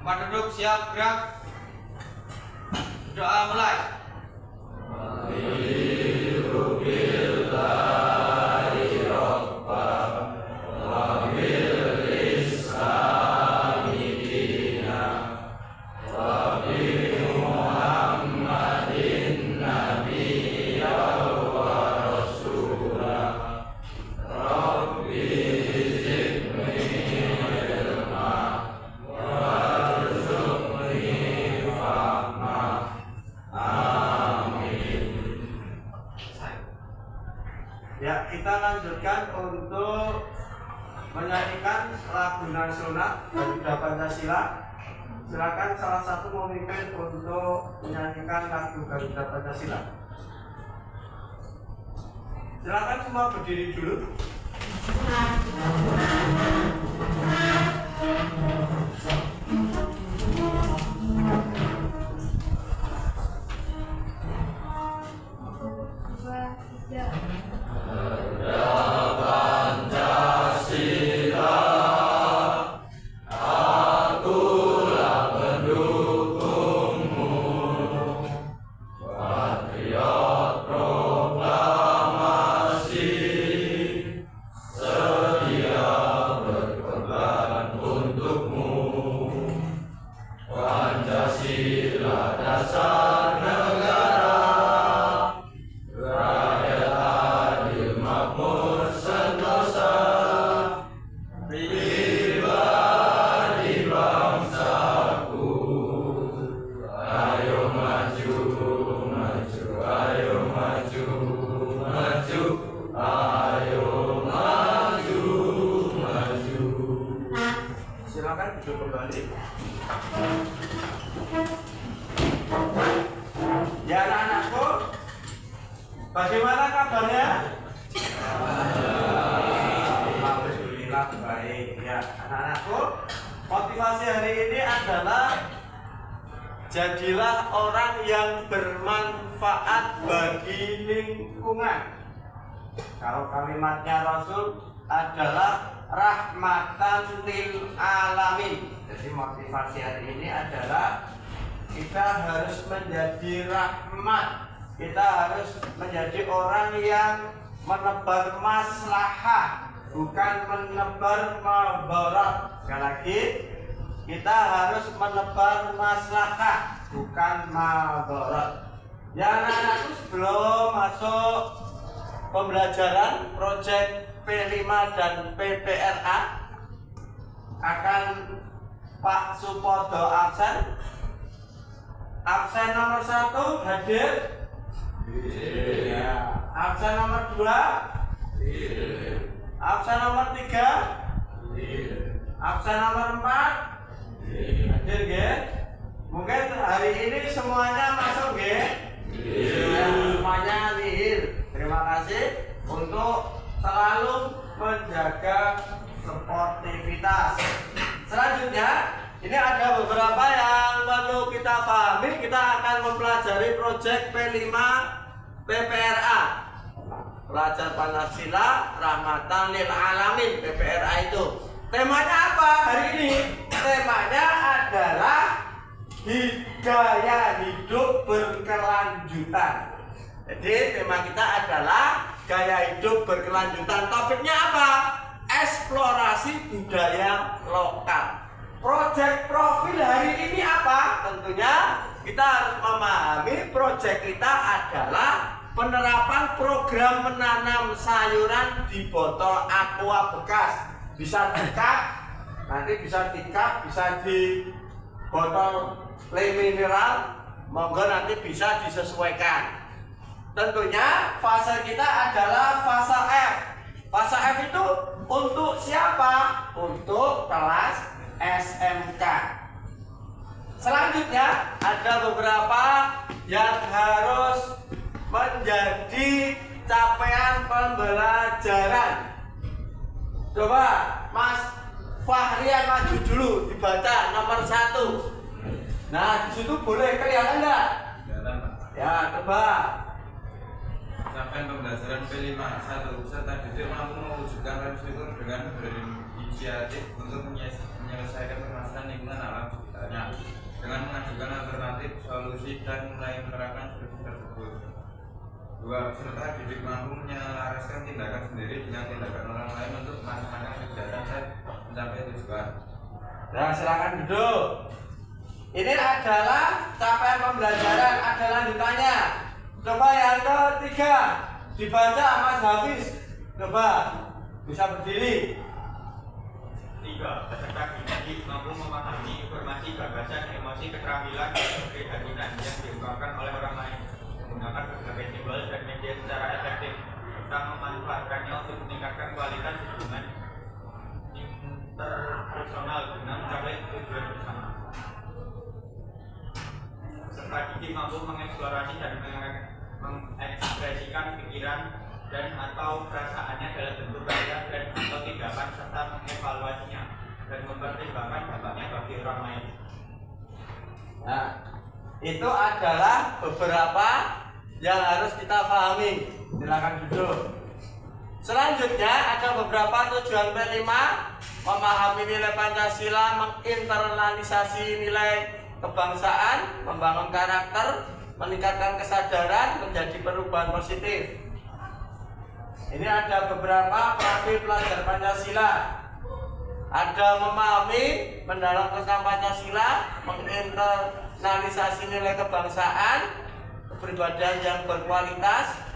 Tempat duduk siap gerak. Doa mulai. Ya, kita lanjutkan untuk menyanyikan lagu nasional Garuda Pancasila. Silakan salah satu memimpin untuk menyanyikan lagu Garuda Pancasila. Silakan semua berdiri dulu. Silakan duduk kembali. Ya anak-anakku, bagaimana kabarnya? Alhamdulillah baik. Ya anak-anakku, motivasi hari ini adalah jadilah orang yang bermanfaat bagi lingkungan. Kalau kalimatnya Rasul adalah rahmatan lil alamin. Jadi motivasi hari ini adalah kita harus menjadi rahmat. Kita harus menjadi orang yang menebar maslahah, bukan menebar mabarat. Sekali lagi, kita harus menebar maslahah, bukan mabarat. Ya anak-anakku, sebelum masuk pembelajaran proyek P5 dan PPRA akan Pak Supodo absen. Absen nomor 1 hadir. Ya. Absen nomor 2. Absen nomor 3. Absen nomor 4. Hadir nggih? Mungkin hari ini semuanya masuk nggih? Ya, semuanya hadir. Terima kasih untuk selalu menjaga sportivitas. Selanjutnya, ini ada beberapa yang perlu kita pahami. Kita akan mempelajari proyek P5 PPRA. Pelajar Pancasila Rahmatan lil Alamin, PPRA itu. Temanya apa hari ini? Temanya adalah gaya hidup berkelanjutan. Jadi tema kita adalah gaya hidup berkelanjutan. Topiknya apa? Eksplorasi budaya lokal. Proyek profil hari ini apa? Tentunya kita harus memahami proyek kita adalah penerapan program menanam sayuran di botol aqua bekas. Bisa di cup, nanti bisa di cup, bisa di botol le mineral. Monggo nanti bisa disesuaikan. Tentunya fase kita adalah fase F. Fase F itu untuk siapa? Untuk kelas SMK. Selanjutnya ada beberapa yang harus menjadi capaian pembelajaran. Coba Mas Fahrian maju dulu, dibaca nomor 1. Nah, di situ boleh kelihatan enggak? Kelihatan, Pak. Ya, coba. Capaian pembelajaran P5. 1. Peserta didik mampu mewujudkan rem struktur dengan berinisiatif untuk menyelesaikan permasalahan lingkungan alam sekitar. kegiatannya dengan mengajukan alternatif solusi dan mulai menerapkan solusi tersebut. 2. Peserta didik mampu menyelaraskan tindakan sendiri dengan tindakan orang lain untuk melaksanakan kegiatan dan mencapai tujuan. Nah, silakan duduk. Ini adalah capaian pembelajaran, ada lanjutannya. Coba yang ketiga dibaca Mas Hafiz. Coba bisa berdiri. 3. Peserta didik mampu memahami informasi, gagasan, emosi, keterampilan, dan kepribadian yang diungkapkan oleh orang lain, menggunakan berbagai simbol dan media secara efektif, serta memanfaatkannya untuk meningkatkan kualitas hubungan interpersonal guna mencapai tujuan bersama. Peserta didik mampu mengeksplorasi dan mengekspresikan pikiran dan atau perasaannya dalam bentuk karya dan atau tindakan serta mengevaluasinya dan mempertimbangkan dampaknya bagi orang lain. Nah, itu adalah beberapa yang harus kita pahami. Silakan duduk. Selanjutnya ada beberapa tujuan P5: memahami nilai Pancasila, menginternalisasi nilai kebangsaan, membangun karakter, meningkatkan kesadaran menjadi perubahan positif. Ini ada beberapa profil pelajar Pancasila. Ada memahami, mendalam tentang Pancasila, menginternalisasi nilai kebangsaan, kepribadian yang berkualitas.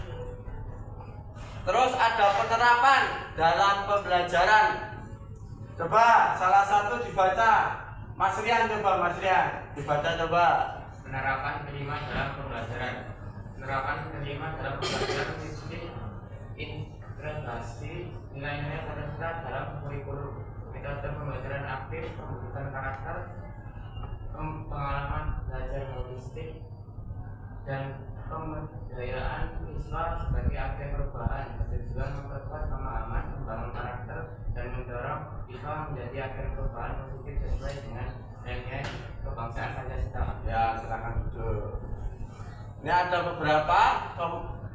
Terus ada penerapan dalam pembelajaran. Coba salah satu dibaca. Mas Rian, coba Mas Rian dibaca coba. Penerapan kelima dalam pembelajaran. Penerapan kelima dalam pembelajaran mesti integrasi nilai-nilai Pancasila dalam kurikulum, metode pembelajaran aktif, pembentukan karakter, pengalaman belajar holistik, dan pemberdayaan siswa sebagai agen perubahan bertujuan memperkuat pemahaman, membangun karakter, dan mendorong siswa menjadi agen perubahan positif sesuai dengan nilai kebangsaan Pancasila. Ya, silakan duduk. Ini ada beberapa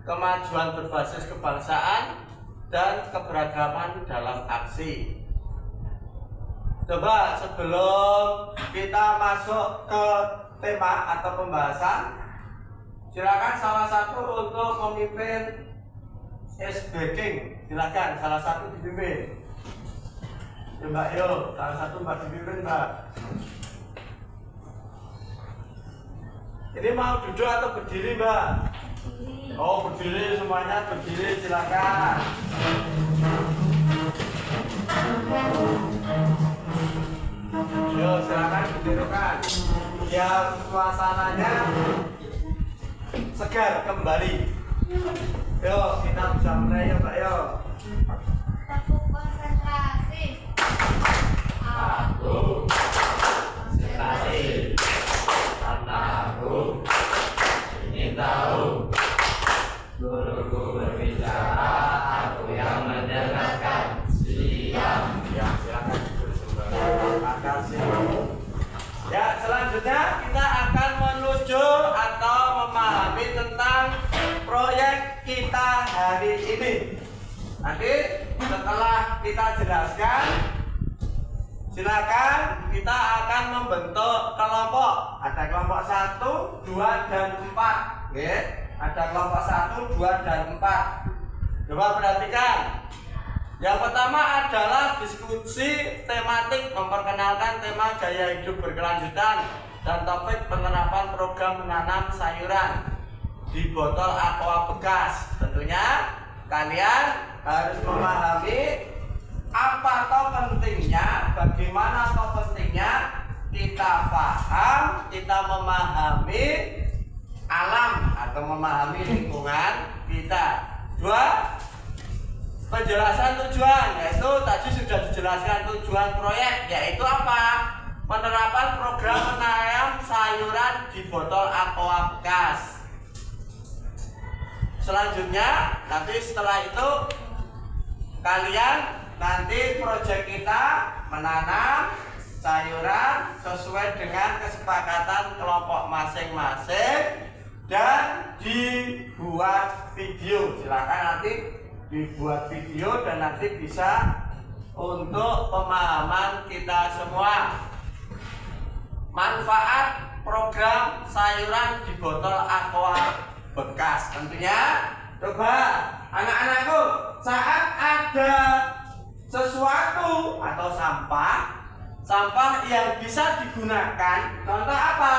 kemajuan berbasis kebangsaan dan keberagaman dalam aksi. Coba sebelum kita masuk ke tema atau pembahasan, silakan salah satu untuk memimpin speaking. Silakan salah satu dipimpin. Coba yuk, salah satu Mbak dipimpin Mbak. Ini mau duduk atau berdiri Mbak? Oh, berdiri, semuanya berdiri, silakan. Yuk, silakan berdirikan. Biar suasananya segar kembali. Yuk, kita bisa mulai ya Mbak, yuk. Tepuk konsentrasi. Aku konsentrasi. Aku ingin tahu. Guruku berbicara, aku yang mendengarkan. Siap. Ya, silakan bersumber. Terima kasih. Ya, selanjutnya kita akan menuju atau memahami tentang proyek kita hari ini. Nanti setelah kita jelaskan, silakan kita akan membentuk kelompok. Ada kelompok 1, 2, dan 4. Oke? Ada kelompok 1, 2, dan 4. Coba perhatikan. Yang pertama adalah diskusi tematik, memperkenalkan tema gaya hidup berkelanjutan dan topik penerapan program menanam sayuran di botol aqua bekas. Tentunya kalian harus memahami apa toh pentingnya, bagaimana toh pentingnya kita paham, kita memahami alam atau memahami lingkungan kita. 2. Penjelasan tujuan, yaitu tadi sudah dijelaskan tujuan proyek, yaitu apa? Penerapan program menanam sayuran di botol aqua bekas. Selanjutnya, nanti setelah itu kalian nanti proyek kita menanam sayuran sesuai dengan kesepakatan kelompok masing-masing dan dibuat video. Silakan nanti dibuat video dan nanti bisa untuk pemahaman kita semua. manfaat program sayuran di botol aqua bekas. Tentunya, coba anak-anakku, saat ada sesuatu atau sampah yang bisa digunakan, contoh apa?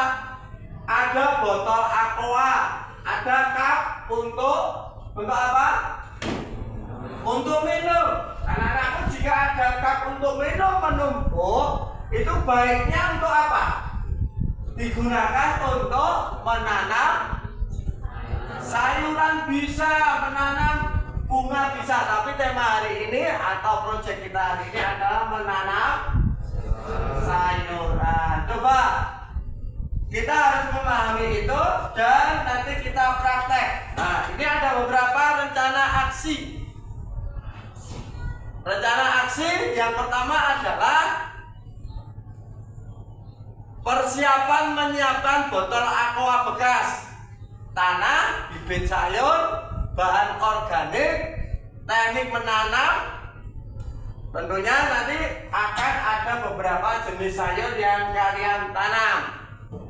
Ada botol aqua, ada cup untuk apa? Untuk minum. Anak-anakku, jika ada cup untuk minum menumpuk, itu baiknya untuk apa? Digunakan untuk menanam sayuran bisa, menanam bunga bisa. Tapi tema hari ini atau proyek kita hari ini adalah menanam sayuran. Coba kita harus memahami itu dan nanti kita praktek. Nah, ini ada beberapa rencana aksi. Rencana aksi yang pertama adalah persiapan menyiapkan botol aqua bekas, tanah, bibit sayur, bahan organik, teknik menanam. Tentunya nanti akan ada beberapa jenis sayur yang kalian tanam.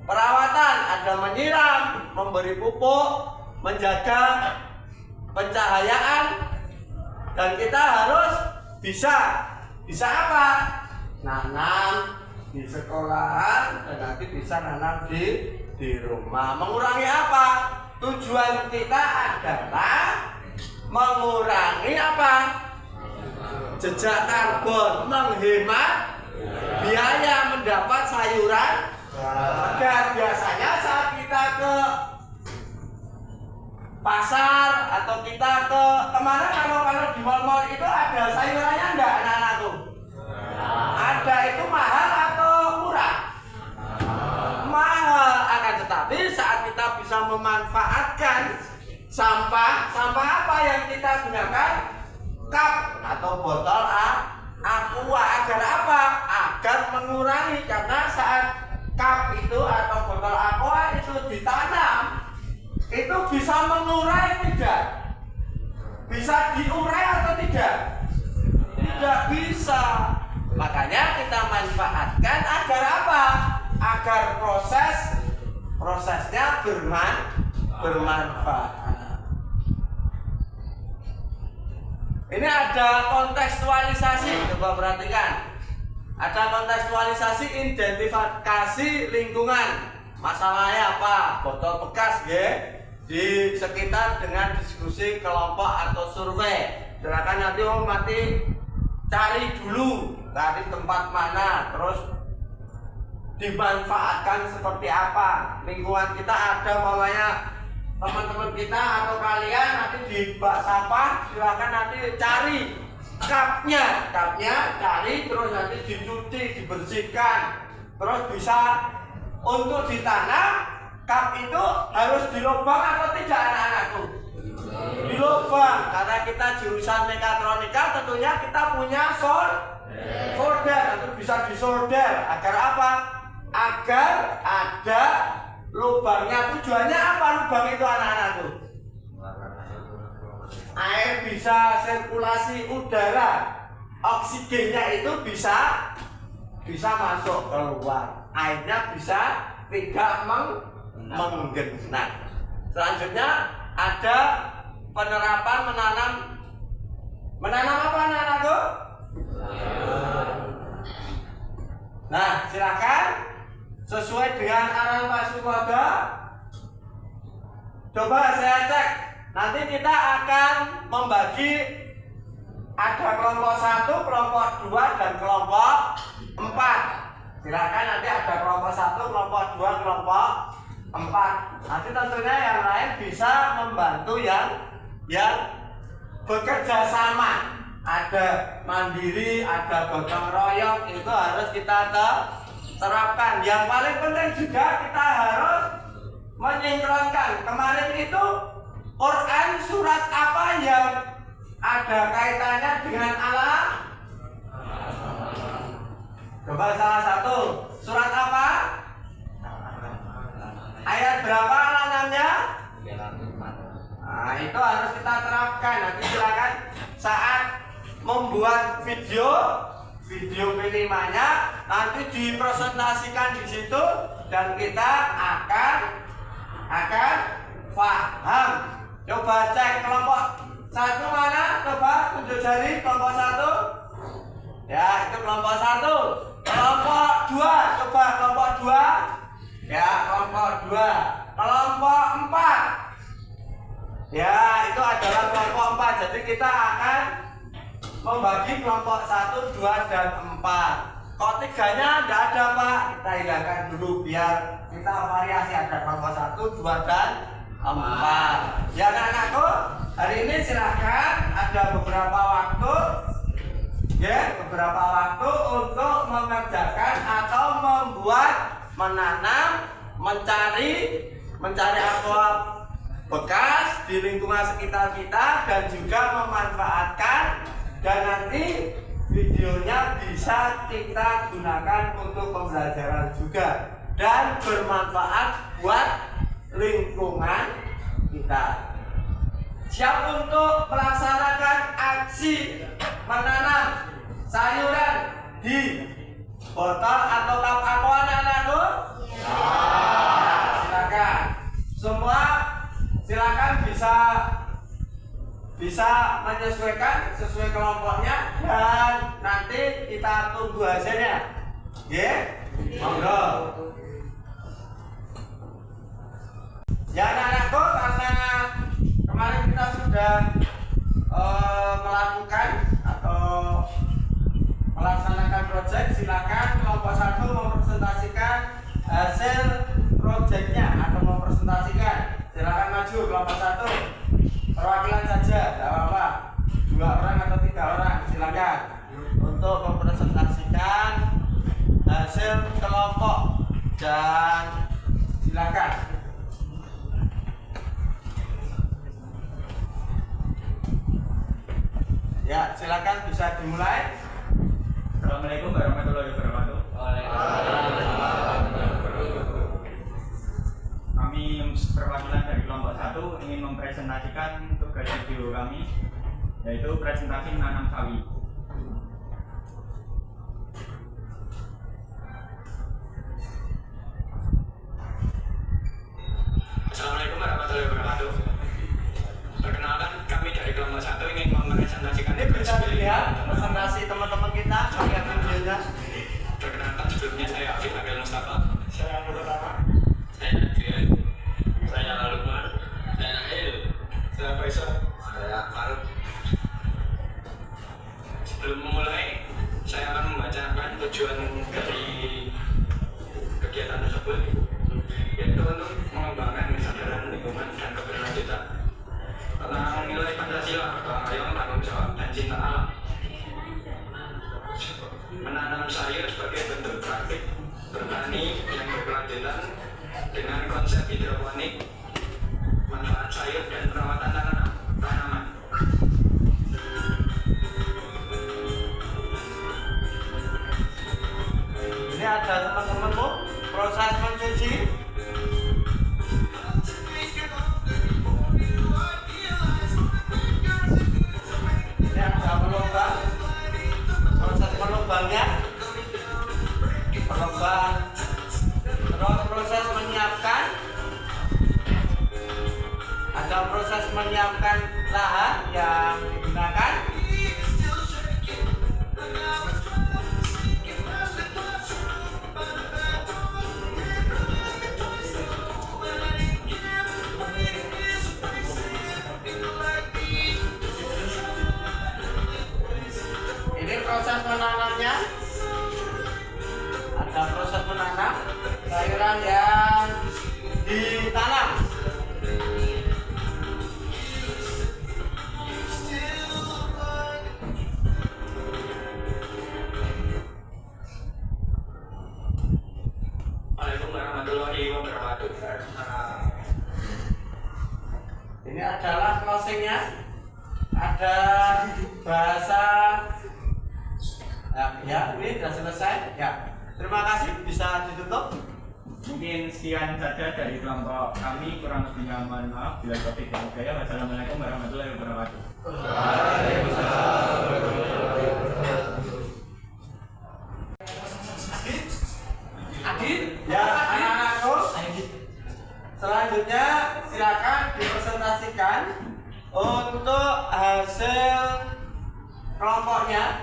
Perawatan ada menyiram, memberi pupuk, menjaga pencahayaan, dan kita harus bisa apa? Nanam di sekolahan dan nanti bisa nanam di rumah. Mengurangi apa? Tujuan kita adalah mengurangi apa? Jejak karbon, menghemat biaya mendapat sayuran segar. Biasanya saat kita ke pasar atau kita ke kemana, kalau di mal-mal itu ada sayurannya enggak anak-anakku? Ada. Itu mahal atau murah? Mahal. Akan tetapi saat kita bisa memanfaatkan sampah apa yang kita gunakan? Cup atau botol aqua. Agar apa? Agar mengurangi, karena saat cup itu atau botol aqua itu ditanam, itu bisa mengurai tidak? Bisa diurai atau tidak? Tidak bisa. Makanya kita manfaatkan agar apa? Agar prosesnya bermanfaat. Ini ada kontekstualisasi, coba perhatikan. Ada kontekstualisasi identifikasi lingkungan. Masalahnya apa? Botol bekas di sekitar dengan diskusi kelompok atau survei. Silakan nanti cari dulu dari tempat mana, terus dimanfaatkan seperti apa. Lingkungan kita ada mamanya teman-teman kita atau kalian nanti di bak sampah, silakan nanti cari cupnya cari, terus nanti dicuci, dibersihkan, terus bisa untuk ditanam. Cup itu harus dilobang atau tidak anak-anakku? Dilobang, karena kita jurusan mekatronika, tentunya kita punya solder, itu bisa disolder. Agar apa? Agar ada lubangnya. Tujuannya apa lubang itu anak-anakku? Air bisa sirkulasi udara, oksigennya itu bisa masuk keluar, airnya bisa tidak menggenang. Selanjutnya ada penerapan menanam apa anak-anakku? Nah, silakan sesuai dengan arahan Pak Sukodo. Coba saya cek. Nanti kita akan membagi, ada kelompok 1, kelompok 2, dan kelompok 4. Silakan nanti ada kelompok 1, kelompok 2, kelompok 4. Nanti tentunya yang lain bisa membantu yang bekerja sama. Ada mandiri, ada gotong royong, itu harus kita terapkan. Yang paling penting juga kita harus menyinkronkan. Kemarin itu Quran surat apa yang ada kaitannya dengan alam? Coba salah satu. Surat apa? Ayat berapa alamnya? Nah, itu harus kita terapkan. Nanti silakan saat membuat video minimalnya nanti dipresentasikan di situ dan kita akan paham. Coba cek kelompok 1 mana? Coba tunjuk jari kelompok 1. Ya, itu kelompok 1. Kelompok 2, coba kelompok 2. Ya, kelompok 2. Kelompok 4. Ya, itu adalah kelompok 4. Jadi kita akan membagi kelompok 1, 2, dan 4. Kok 3-nya enggak ada, Pak? Kita hilangkan dulu biar kita variasi, ada kelompok 1, 2, dan 4. Ya, anak-anakku, hari ini silahkan ada beberapa waktu, ya, beberapa waktu untuk mengerjakan atau membuat, menanam, mencari apa bekas di lingkungan sekitar kita dan juga memanfaatkan, dan nanti videonya bisa kita gunakan untuk pembelajaran juga dan bermanfaat buat lingkungan kita. Siap untuk melaksanakan aksi menanam sayuran di botol atau tap aqua, anak-anakku? Silakan. Semua silakan bisa menyesuaikan sesuai kelompoknya dan nanti kita tunggu hasilnya. Monggo. Ya, anak-anakku, karena kemarin kita sudah melakukan atau melaksanakan proyek, silakan kelompok 1 mempresentasikan hasil proyeknya atau mempresentasikan. Silakan maju kelompok 1. Perwakilan saja, tidak apa-apa. 2 orang atau 3 orang, silakan untuk mempresentasikan hasil kelompok dan silakan. Ya, silakan bisa dimulai. Assalamualaikum warahmatullahi wabarakatuh. Kami perwakilan dari kelompok 1 ingin mempresentasikan tugas video kami, yaitu presentasi menanam sawi. Assalamualaikum warahmatullahi wabarakatuh. Perkenalkan, kami dari kelompok 1 ingin mempresentasikan Ini bisa dilihat presentasi teman-teman kita, lihat videonya. Perkenalkan, sebelumnya saya Afif Akil Mustafa. Saya yang pertama. Saya Adrian. Saya Lukman. Saya Nahil. Saya Faisal. Saya Faruk. Sebelum memulai, saya akan membacakan tujuan dari kegiatan tersebut, yaitu untuk mengembangkan kesadaran lingkungan dan keberlanjutan tentang nilai Pancasila, gotong royong, tanggung jawab, dan cinta alam. Menanam sayur sebagai bentuk praktik bertani yang berkelanjutan dengan konsep hidroponik, manfaat sayur dan perawatan tanaman. Ini ada teman-temanmu proses mencuci. Ini ada melubang, proses melubangnya, melubang, terus proses menyiapkan, ada proses menyiapkan lahan yang digunakan. Ini proses menanamnya. Ada proses menanam sayuran yang ditanam. Waalaikumsalam warahmatullahi wabarakatuh. Ini adalah closingnya. Ada bahasa. Ya, ini sudah selesai. Ya, terima kasih. Bisa ditutup. Mungkin sekian saja dari kelompok kami, kurang lebihnya mohon maaf. Bila taufiq dan hidayah. Wassalamualaikum warahmatullahi wabarakatuh. Waalaikumsalam. dipresentasikan untuk hasil kelompoknya.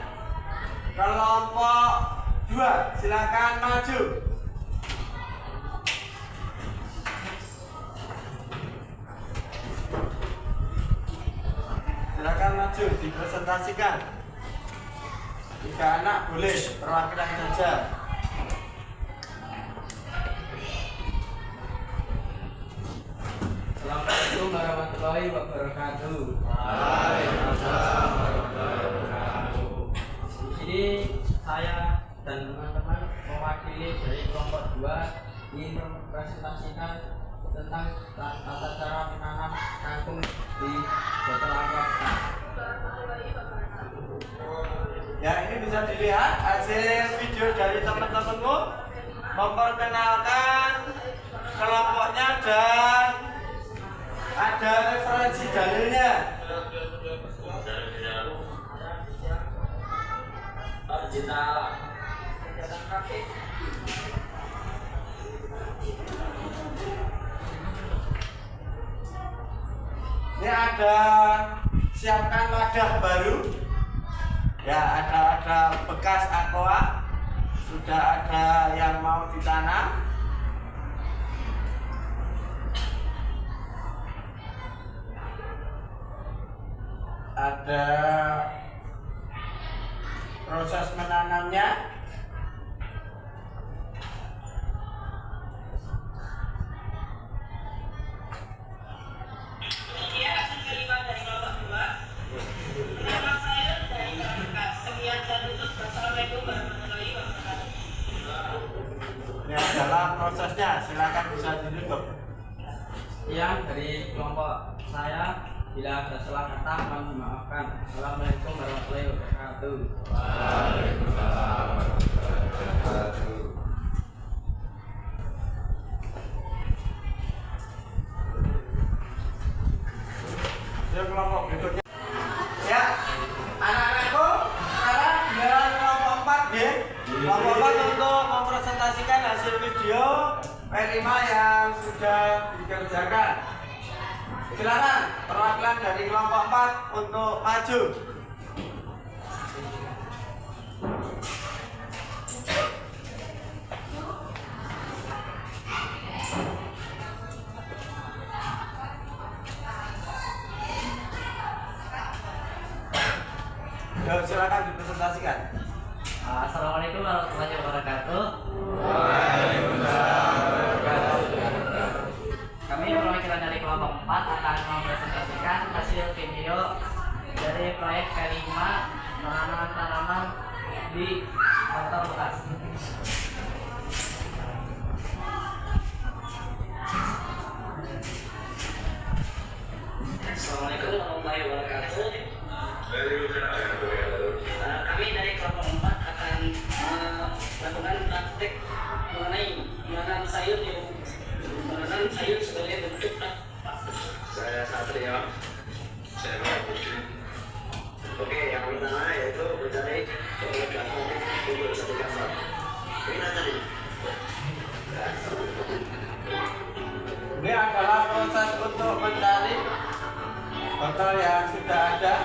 Kelompok 2, silakan maju. Silakan maju dipresentasikan. 3 anak boleh, perwakilan saja. Assalamualaikum warahmatullahi wabarakatuh. Waalaikumsalam warahmatullahi wabarakatuh. Di sini saya dan teman-teman mewakili dari kelompok 2 ingin mempresentasikan tentang tata cara menanam kangkung di botol aqua. Ya, ini bisa dilihat hasil video dari teman-temanmu memperkenalkan kelompoknya dan ada referensi dalilnya. Ini ada siapkan wadah baru. Ya, ada bekas aqua. Sudah ada yang mau ditanam. Ada proses menanamnya. Ini adalah prosesnya, silakan bisa ditutup. Yang dari kelompok saya, bila ada salah kata mohon dimaafkan. Assalamualaikum warahmatullahi wabarakatuh. Waalaikumsalam warahmatullahi wabarakatuh. Ya, kelompok berikutnya. Ya, anak-anakku, sekarang giliran kelompok 4 ya. Kelompok 4 untuk mempresentasikan hasil video P5 yang sudah dikerjakan. Silakan perwakilan dari kelompok 4 untuk maju. Yo, silakan dipresentasikan. Assalamualaikum warahmatullahi wabarakatuh. Kami perwakilan dari kelompok 4 akan mempresentasikan hasil video dari proyek P5 menanam tanaman di botol bekas. Assalamualaikum warahmatullahi wabarakatuh. Kami dari kelompok 4 akan melakukan praktek mengenai menanam sayur sebagai bentuk. Saya Satrio. Saya Mahmudi. Oke, yang pertama yaitu mencari alternatif untuk satu gambar. Ini tadi. Ini adalah proses untuk mencari botol yang sudah ada.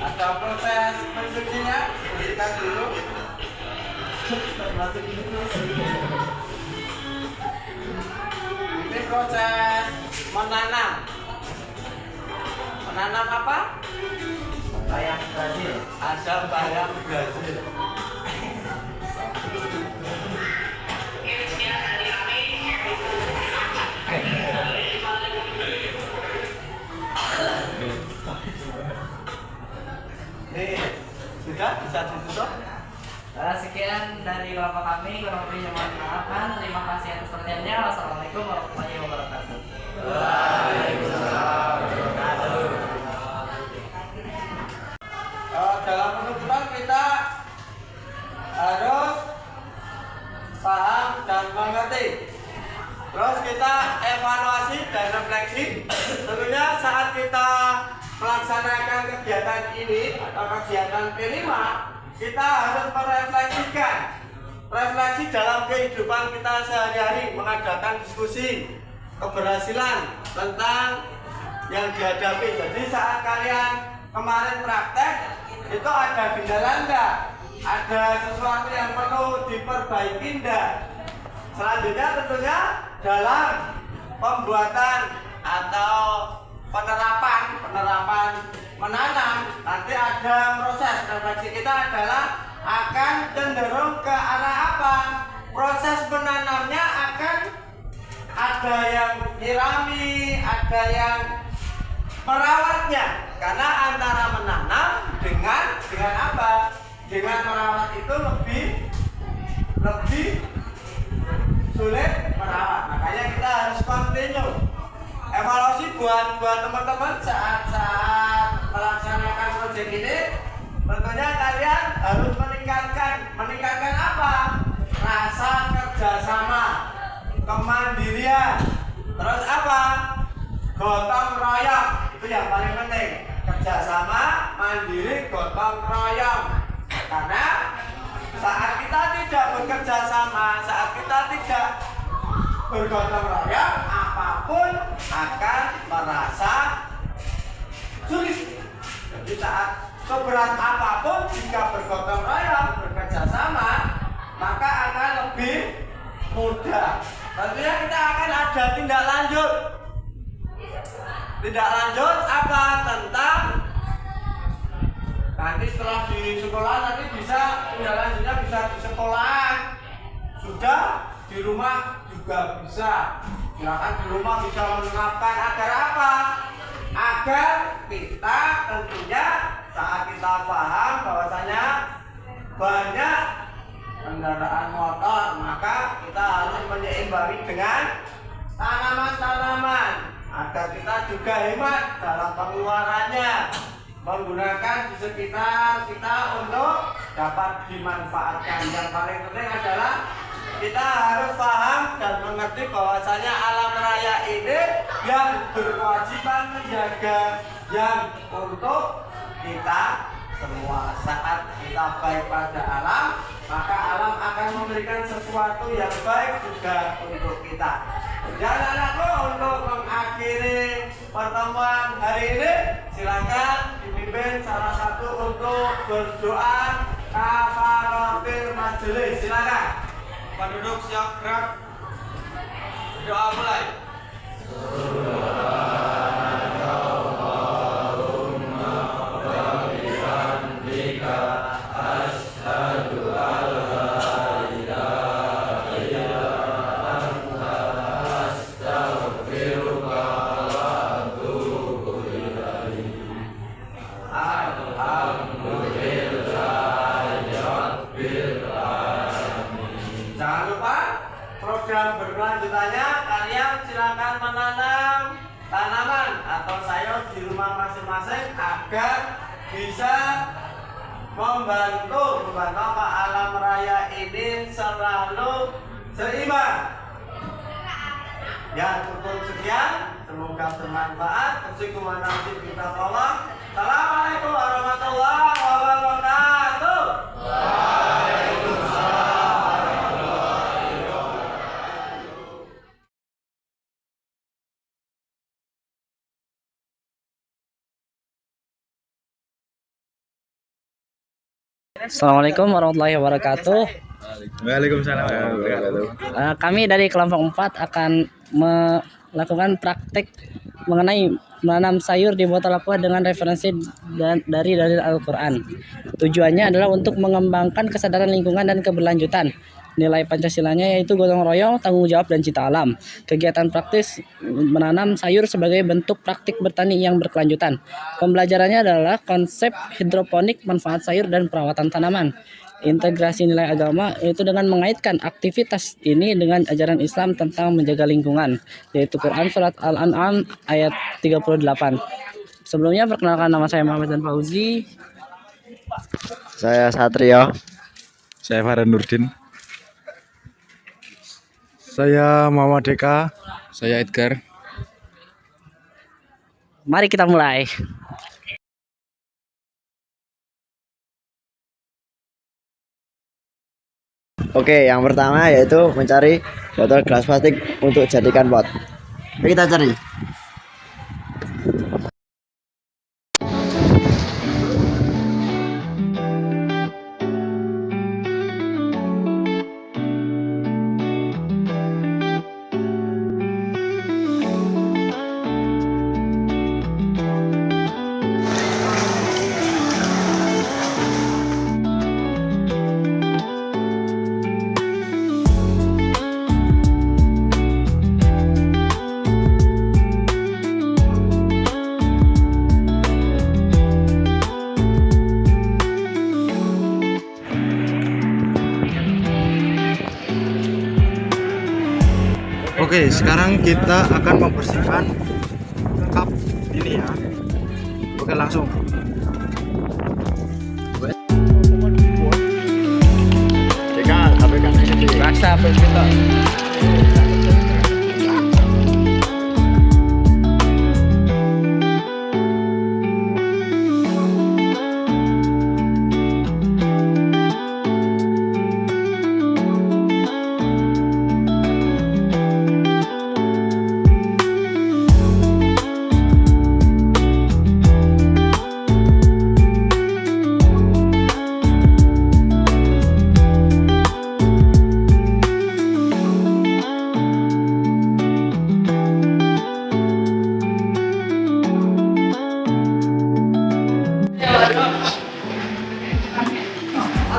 Ada proses mencucinya, bersihkan dulu. Ini proses menanam. Menanam apa? Bayam Brazil. Ada bayam Brazil. Nih, sudah bisa ditutup. Sekian dari kelompok kami, kurang lebihnya mohon maafkan. Terima kasih atas perhatiannya. Wassalamualaikum warahmatullahi wabarakatuh. Waalaikumsalam warahmatullahi wabarakatuh. Dalam penutupan kita harus paham dan mengerti. Terus kita evaluasi dan refleksi. Tentunya saat kita melaksanakan kegiatan ini atau kegiatan P5, kita harus merefleksi dalam kehidupan kita sehari-hari mengadakan diskusi keberhasilan tentang yang dihadapi. Jadi saat kalian kemarin praktek itu ada kendala enggak? Ada sesuatu yang perlu diperbaiki enggak? Selanjutnya tentunya dalam pembuatan atau penerapan menanam nanti ada proses refleksi kita adalah akan cenderung ke arah apa? Proses menanamnya akan ada yang nyirami, ada yang merawatnya. Karena antara menanam dengan apa? Dengan merawat itu lebih sulit merawat. Makanya kita harus continue. Evaluasi buat teman-teman saat melaksanakan proyek ini, tentunya kalian harus meningkatkan apa? Rasa kerjasama, kemandirian, terus apa? Gotong royong. Itu yang paling penting. Kerjasama, mandiri, gotong royong. Karena saat kita tidak bekerja sama, saat kita tidak bergotong royong, apapun akan merasa sulit. Jadi saat seberat apapun jika bergotong royong, bekerja sama, maka akan lebih mudah. Tentunya kita akan ada tindak lanjut. Tindak lanjut apa? Tentang nanti setelah di sekolah nanti bisa tindak lanjutnya bisa di sekolah, sudah di rumah juga bisa. Silakan di rumah bisa menerapkan agar apa? Agar kita tentunya saat kita paham bahwasanya banyak kendaraan motor, maka kita harus menyeimbangi dengan tanaman-tanaman agar kita juga hemat dalam pengeluarannya, menggunakan di sekitar kita untuk dapat dimanfaatkan. Yang paling penting adalah kita harus paham dan mengerti bahwasanya alam raya ini yang berkewajiban menjaga, yang untuk kita semua. Saat kita baik pada alam, maka alam akan memberikan sesuatu yang baik juga untuk kita. Dan anakku, untuk mengakhiri pertemuan hari ini, silakan dipimpin salah satu untuk berdoa kafaratul majelis. Silakan. Penduduk siap gerak. Doa mulai. Jangan lupa program berkelanjutannya, kalian silakan menanam tanaman atau sayur di rumah masing-masing agar bisa membantu apa alam raya ini selalu seimbang. Ya, cukup sekian, semoga bermanfaat. Wassalamualaikum kita tolong. Assalamualaikum warahmatullahi wabarakatuh. Assalamualaikum warahmatullahi wabarakatuh. Waalaikumsalam warahmatullahi wabarakatuh. Kami dari kelompok 4 akan melakukan praktek mengenai menanam sayur di botol aqua dengan referensi dari Al-Quran. Tujuannya adalah untuk mengembangkan kesadaran lingkungan dan keberlanjutan. Nilai Pancasilanya yaitu gotong royong, tanggung jawab, dan cita alam. Kegiatan praktis menanam sayur sebagai bentuk praktik bertani yang berkelanjutan. Pembelajarannya adalah konsep hidroponik, manfaat sayur, dan perawatan tanaman. Integrasi nilai agama yaitu dengan mengaitkan aktivitas ini dengan ajaran Islam tentang menjaga lingkungan, yaitu Quran Surat Al-An'am ayat 38. Sebelumnya perkenalkan, nama saya Muhammad dan Fauzi. Saya Satrio. Saya Farhan Nurdin. Saya Muhammad Deka. Saya Edgar. Mari kita mulai. Oke, yang pertama yaitu mencari botol gelas plastik untuk jadikan pot. Mari kita cari. Oke, sekarang kita akan membersihkan cup ini ya. Oke, langsung. Rasa apa kita?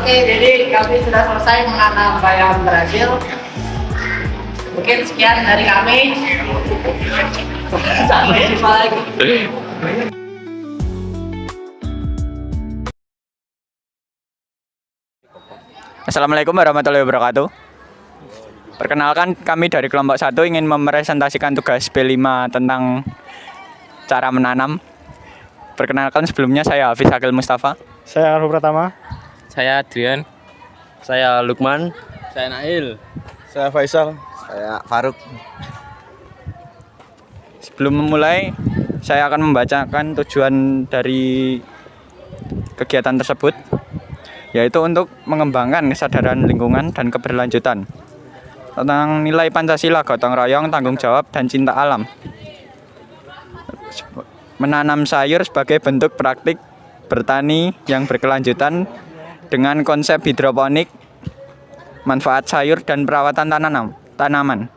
Oke, jadi kami sudah selesai menanam bayam Brazil. Mungkin sekian dari kami. Sampai jumpa lagi. Assalamualaikum warahmatullahi wabarakatuh. Perkenalkan, kami dari kelompok 1 ingin mepresentasikan tugas B5 tentang cara menanam. Perkenalkan, sebelumnya saya Hafiz Akil Mustafa. Saya Arif Pratama. Saya Adrian. Saya Lukman. Saya Nail. Saya Faisal. Saya Faruk. Sebelum memulai, saya akan membacakan tujuan dari kegiatan tersebut, yaitu untuk mengembangkan kesadaran lingkungan dan keberlanjutan tentang nilai Pancasila, gotong royong, tanggung jawab, dan cinta alam. Menanam sayur sebagai bentuk praktik bertani yang berkelanjutan dengan konsep hidroponik, manfaat sayur, dan perawatan tanaman.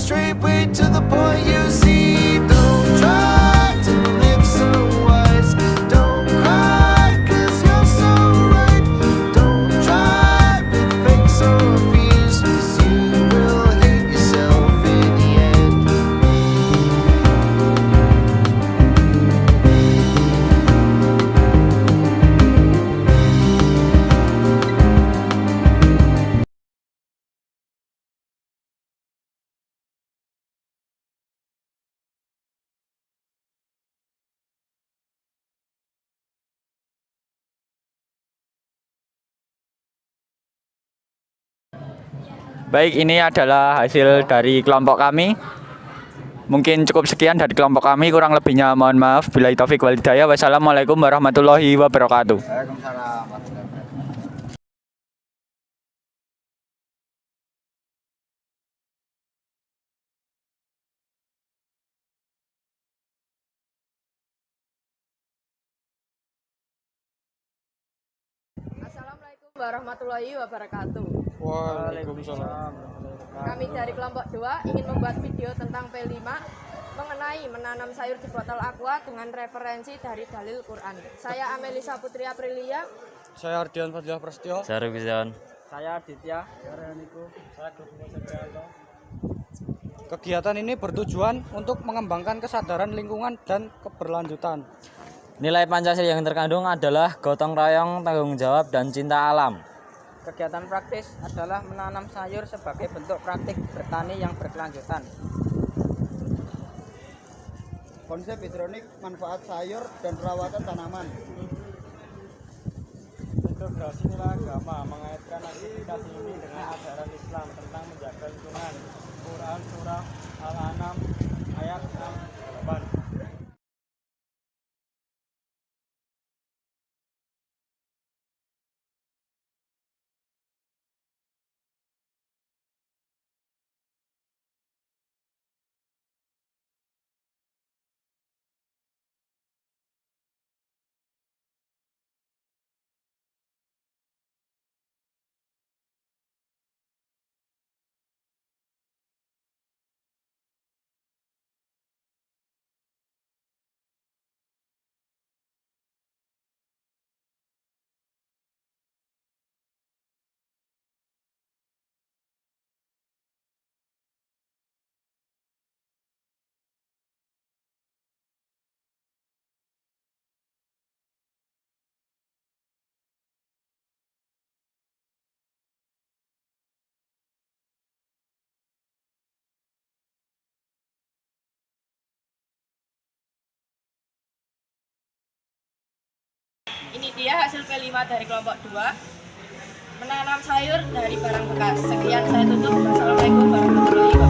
straight way to the point, you see. Don't try to live so wise. Don't cry, 'cause you're so right. Don't try with fakes or fears, 'cause you will hate yourself in the end. Baik, ini adalah hasil dari kelompok kami. Mungkin cukup sekian dari kelompok kami, kurang lebihnya mohon maaf. Billahi taufik wal hidayah. Wassalamualaikum warahmatullahi wabarakatuh. Waalaikumsalam. Assalamualaikum warahmatullahi wabarakatuh. Waalaikumsalam. Kami dari kelompok 2 ingin membuat video tentang P5 mengenai menanam sayur di botol aqua dengan referensi dari dalil Quran. Saya Amelisa Putri Aprilia. Saya Ardian Fadliah Prasetyo. Saya Rubizan. Saya Aditya. Kegiatan ini bertujuan untuk mengembangkan kesadaran lingkungan dan keberlanjutan. Nilai Pancasila yang terkandung adalah gotong royong, tanggung jawab, dan cinta alam. Kegiatan praktis adalah menanam sayur sebagai bentuk praktik bertani yang berkelanjutan. Konsep hidronik, manfaat sayur dan perawatan tanaman. Integrasi nilai agama mengaitkan aktivitas ini dengan ajaran Islam tentang menjaga lingkungan. Quran surah Al-An'am ayat 6-8. Ini dia hasil P5 dari kelompok 2. Menanam sayur dari barang bekas. Sekian, saya tutup. Wassalamualaikum warahmatullahi wabarakatuh.